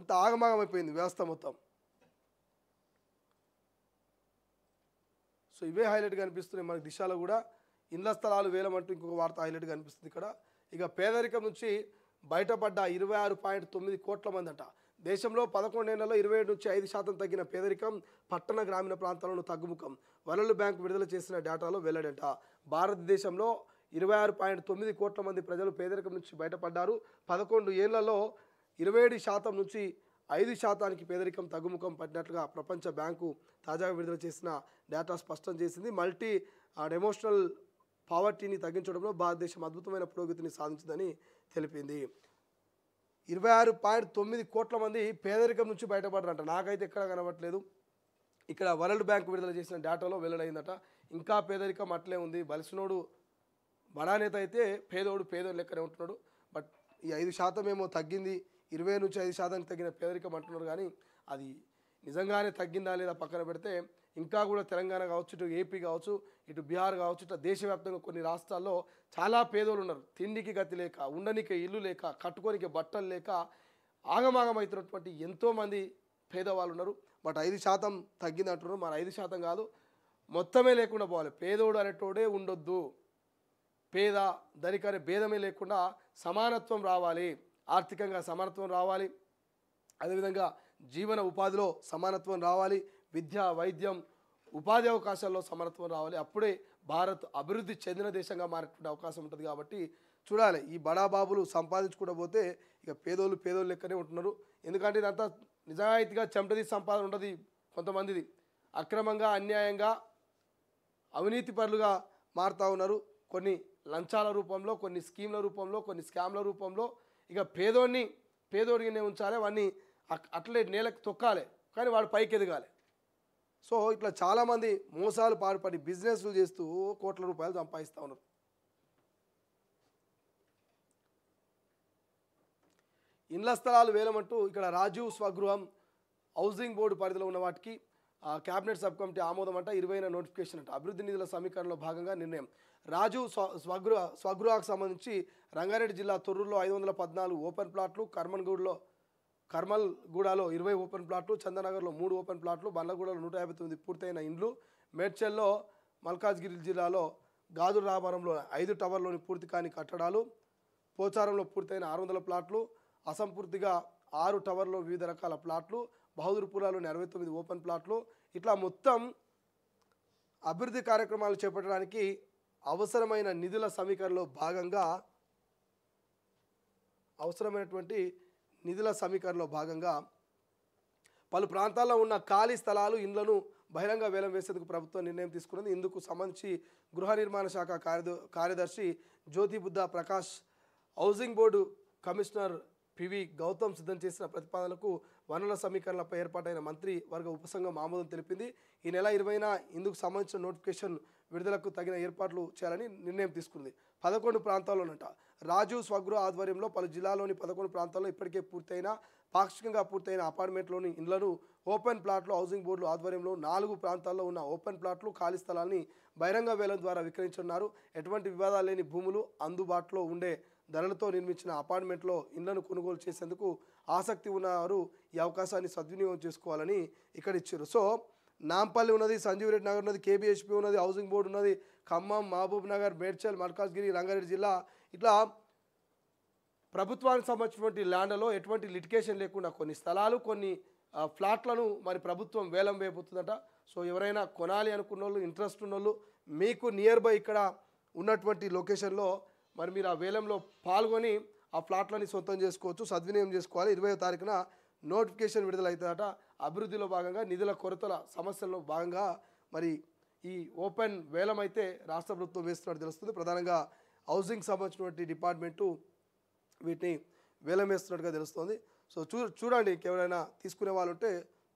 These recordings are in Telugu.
అంత ఆగమాగం అయిపోయింది వ్యవస్థ మొత్తం. సో ఇవే హైలైట్గా అనిపిస్తున్నాయి మనకి. దిశలో కూడా ఇండ్ల స్థలాలు వేలమంటూ ఇంకొక వార్త హైలైట్గా అనిపిస్తుంది ఇక్కడ. ఇక పేదరికం నుంచి బయటపడ్డ 26.9 కోట్ల మంది అంట. దేశంలో 11 ఏళ్లలో 27 నుంచి 5% తగ్గిన పేదరికం పట్టణ గ్రామీణ ప్రాంతాలను తగ్గుముఖం. వరల్డ్ బ్యాంక్ విడుదల చేసిన డేటాలో వెల్లడంట. భారతదేశంలో 26.9 కోట్ల మంది ప్రజలు పేదరికం నుంచి బయటపడ్డారు. 11 ఏళ్లలో 27% నుంచి 5%కి పేదరికం తగ్గుముఖం పట్టినట్లుగా ప్రపంచ బ్యాంకు తాజాగా విడుదల చేసిన డేటా స్పష్టం చేసింది. మల్టీ ఎమోషనల్ పావర్టీని తగ్గించడంలో భారతదేశం అద్భుతమైన పురోగతిని సాధించిందని తెలిపింది. 26.9 కోట్ల మంది పేదరికం నుంచి బయటపడ్డారంట. నాకైతే ఎక్కడ కనబడట్లేదు. ఇక్కడ వరల్డ్ బ్యాంక్ విడుదల చేసిన డేటాలో వెల్లడైందట. ఇంకా పేదరికం అట్లే ఉంది. బలిసినోడు బడానేత అయితే పేదోడు లెక్కనే ఉంటున్నాడు. బట్ ఈ 5% ఏమో తగ్గింది, 20 నుంచి 5% తగ్గిన పేదరికం అంటున్నారు. కానీ అది నిజంగానే తగ్గిందా లేదా పక్కన పెడితే ఇంకా కూడా తెలంగాణ కావచ్చు, ఇటు ఏపీ కావచ్చు, ఇటు బీహార్ కావచ్చు, ఇట్లా దేశవ్యాప్తంగా కొన్ని రాష్ట్రాల్లో చాలా పేదోళ్ళు ఉన్నారు. తిండికి గతి లేక, ఉండనికి ఇల్లు లేక, కట్టుకోనికి బట్టలు లేక ఆగమాగమవుతున్నటువంటి ఎంతోమంది పేదవాళ్ళు ఉన్నారు. బట్ 5% తగ్గింది అంటున్నారు. మరి 5% కాదు, మొత్తమే లేకుండా పోవాలి. పేదోడు అనేటోడే ఉండొద్దు. పేద ధనిక అనే భేదమే లేకుండా సమానత్వం రావాలి. ఆర్థికంగా సమానత్వం రావాలి. అదేవిధంగా జీవన ఉపాధిలో సమానత్వం రావాలి. విద్య, వైద్యం, ఉపాధి అవకాశాల్లో సమానత్వం రావాలి. అప్పుడే భారత్ అభివృద్ధి చెందిన దేశంగా మారేటువంటి అవకాశం ఉంటుంది. కాబట్టి చూడాలి, ఈ బడాబాబులు సంపాదించుకుంటూ పోతే ఇక పేదోళ్ళు లెక్కనే ఉంటున్నారు. ఎందుకంటే ఇదంతా నిజాయితీగా చెమటది సంపాదన ఉండదు. కొంతమందిది అక్రమంగా, అన్యాయంగా, అవినీతి పరులుగా మారుతూ ఉన్నారు. కొన్ని లంచాల రూపంలో, కొన్ని స్కీమ్ల రూపంలో, కొన్ని స్కామ్ల రూపంలో. ఇక పేదోడిగానే ఉంచాలి, వాడిని అట్లే నేలకు తొక్కాలి, కానీ వాడు పైకి ఎదగాలి. సో ఇట్లా చాలామంది మోసాలు పాల్పడి బిజినెస్లు చేస్తూ కోట్ల రూపాయలు సంపాదిస్తూ ఉన్నారు. ఇండ్ల స్థలాలు వేలమంటూ ఇక్కడ రాజీవ్ స్వగృహం హౌసింగ్ బోర్డు పరిధిలో ఉన్న వాటికి క్యాబినెట్ సబ్ కమిటీ ఆమోదం అంట. 20న నోటిఫికేషన్ అంట. అభివృద్ధి నిధుల సమీకరణలో భాగంగా నిర్ణయం. రాజీవ్ స్వగృహకు సంబంధించి రంగారెడ్డి జిల్లా తొర్రూరులో 514 ఓపెన్ ప్లాట్లు, కర్మల్గూడలో 20 ఓపెన్ ప్లాట్లు, చందనగర్లో 3 ఓపెన్ ప్లాట్లు, బండ్లగూడలో 159 పూర్తయిన ఇండ్లు, మేడ్చల్లో మల్కాజ్గిరి జిల్లాలో గాజు రామారంలో 5 టవర్లోని పూర్తి కాని కట్టడాలు, పోచారంలో పూర్తయిన 600 ప్లాట్లు, అసంపూర్తిగా 6 టవర్లో వివిధ రకాల ప్లాట్లు, బహదూర్పురాలోని 69 ఓపెన్ ప్లాట్లు. ఇట్లా మొత్తం అభివృద్ధి కార్యక్రమాలు చేపట్టడానికి అవసరమైన నిధుల సమీకరణలో భాగంగా పలు ప్రాంతాల్లో ఉన్న ఖాళీ స్థలాలు, ఇండ్లను బహిరంగ వేలం వేసేందుకు ప్రభుత్వం నిర్ణయం తీసుకున్నది. ఇందుకు సంబంధించి గృహ నిర్మాణ శాఖ కార్యదర్శి Jyoti Buddha Prakash, housing board commissioner PV Gautam సిద్ధం చేసిన ప్రతిపాదనలకు వనరుల సమీకరణలపై ఏర్పాటైన మంత్రి వర్గ ఉపసంఘం ఆమోదం తెలిపింది. ఈ నెల 20న ఇందుకు సంబంధించిన నోటిఫికేషన్ విడుదలకు తగిన ఏర్పాట్లు చేయాలని నిర్ణయం తీసుకుంది. 11 ప్రాంతాల్లోనంట. రాజీవ్ స్వగృహ ఆధ్వర్యంలో పలు జిల్లాలోని 11 ప్రాంతాల్లో ఇప్పటికే పాక్షికంగా పూర్తయిన అపార్ట్మెంట్లోని ఇండ్లను ఓపెన్ ప్లాట్లు హౌసింగ్ బోర్డుల ఆధ్వర్యంలో 4 ప్రాంతాల్లో ఉన్న ఓపెన్ ప్లాట్లు, ఖాళీ స్థలాన్ని బహిరంగ వేలం ద్వారా విక్రయించనున్నారు. ఎటువంటి వివాదాలు లేని భూములు, అందుబాటులో ఉండే ధరలతో నిర్మించిన అపార్ట్మెంట్లో ఇండ్లను కొనుగోలు చేసేందుకు ఆసక్తి ఉన్నవారు ఈ అవకాశాన్ని సద్వినియోగం చేసుకోవాలని ఇక్కడ ఇచ్చారు. సో నాంపల్లి ఉన్నది, సంజీవ్ రెడ్డి నగర్ ఉన్నది, కేబిహెచ్పి ఉన్నది, హౌసింగ్ బోర్డు ఉన్నది, ఖమ్మం, మహబూబ్ నగర్, మేడ్చల్, మల్కాజ్గిరి, రంగారెడ్డి జిల్లా. ఇట్లా ప్రభుత్వానికి సంబంధించినటువంటి ల్యాండ్లో ఎటువంటి లిటికేషన్ లేకుండా కొన్ని స్థలాలు, కొన్ని ఫ్లాట్లను మరి ప్రభుత్వం వేలం వేయబోతుందట. సో ఎవరైనా కొనాలి అనుకున్న వాళ్ళు, ఇంట్రెస్ట్ ఉన్న వాళ్ళు, మీకు నియర్ బై ఇక్కడ ఉన్నటువంటి లొకేషన్లో మరి మీరు ఆ వేలంలో పాల్గొని ఆ ఫ్లాట్లని సొంతం చేసుకోవచ్చు, సద్వినియోగం చేసుకోవాలి. 20వ తారీఖున నోటిఫికేషన్ విడుదల అవుతుందట. అభివృద్ధిలో భాగంగా, నిధుల కొరతల సమస్యల్లో భాగంగా మరి ఈ ఓపెన్ వేలం అయితే రాష్ట్ర ప్రభుత్వం వేస్తున్నట్టు తెలుస్తుంది. ప్రధానంగా హౌసింగ్ సంబంధించినటువంటి డిపార్ట్మెంటు వీటిని వేలం వేస్తున్నట్టుగా తెలుస్తుంది. సో చూడండి, ఎవరైనా తీసుకునే వాళ్ళు ఉంటే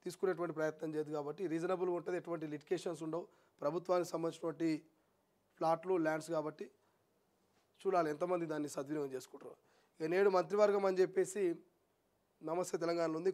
తీసుకునేటువంటి ప్రయత్నం చేయదు. కాబట్టి రీజనబుల్గా ఉంటుంది, ఎటువంటి లిటికేషన్స్ ఉండవు, ప్రభుత్వానికి సంబంధించినటువంటి ఫ్లాట్లు, ల్యాండ్స్. కాబట్టి చూడాలి ఎంతమంది దాన్ని సద్వినియోగం చేసుకుంటారు. ఇక నేడు మంత్రివర్గం అని చెప్పేసి నమస్తే తెలంగాణలో ఉంది.